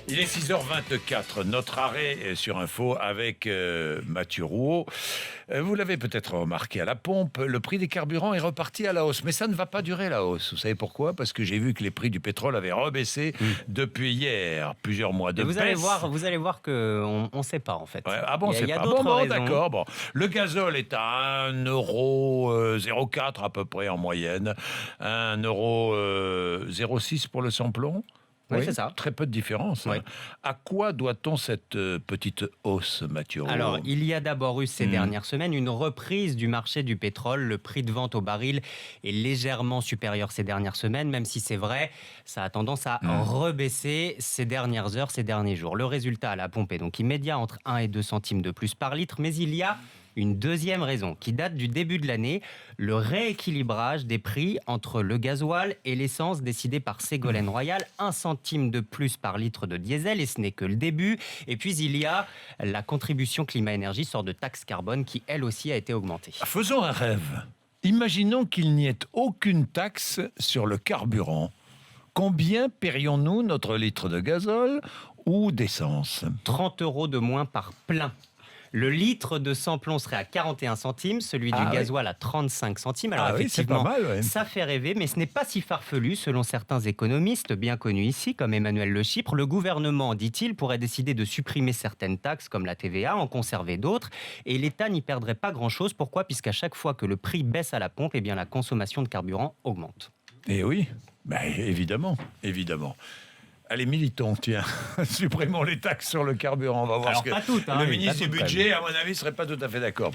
Il est 6h24, notre arrêt sur Info avec Mathieu Rouault. Vous l'avez peut-être remarqué à la pompe, le prix des carburants est reparti à la hausse. Mais ça ne va pas durer la hausse. Vous savez pourquoi? Parce que j'ai vu que les prix du pétrole avaient rebaissé depuis hier, plusieurs mois de Et baisse. vous allez voir qu'on ne sait pas en fait. Ouais, ah bon, il y a pas d'autres raisons. d'accord. Bon. Le gazole est à 1,04 € à peu près en moyenne. 1,06 € pour le samplon. Oui, c'est ça. Très peu de différence. Oui. À quoi doit-on cette petite hausse, Mathieu Rouault? Alors, il y a d'abord eu ces dernières semaines une reprise du marché du pétrole. Le prix de vente au baril est légèrement supérieur ces dernières semaines, même si c'est vrai, ça a tendance à rebaisser ces dernières heures, ces derniers jours. Le résultat à la pompe est donc immédiat, entre 1 et 2 centimes de plus par litre, mais il y a une deuxième raison qui date du début de l'année, le rééquilibrage des prix entre le gasoil et l'essence décidé par Ségolène Royal, 1 centime de plus par litre de diesel, et ce n'est que le début. Et puis il y a la contribution climat-énergie, sorte de taxe carbone, qui elle aussi a été augmentée. Faisons un rêve. Imaginons qu'il n'y ait aucune taxe sur le carburant. Combien paierions-nous notre litre de gazole ou d'essence? 30 € de moins par plein. Le litre de samplon serait à 41 centimes, celui du gasoil à 35 centimes. Alors effectivement, c'est pas mal, ça fait rêver, mais ce n'est pas si farfelu. Selon certains économistes bien connus ici, comme Emmanuel Le Chypre, le gouvernement, dit-il, pourrait décider de supprimer certaines taxes, comme la TVA, en conserver d'autres, et l'État n'y perdrait pas grand-chose. Pourquoi? Puisqu'à chaque fois que le prix baisse à la pompe, eh bien, la consommation de carburant augmente. Eh oui, évidemment, évidemment. Allez, militons, tiens, supprimons les taxes sur le carburant. On va voir Alors, pas toutes, hein, le pas ministre du toutes, Budget, à mon avis, ne serait pas tout à fait d'accord.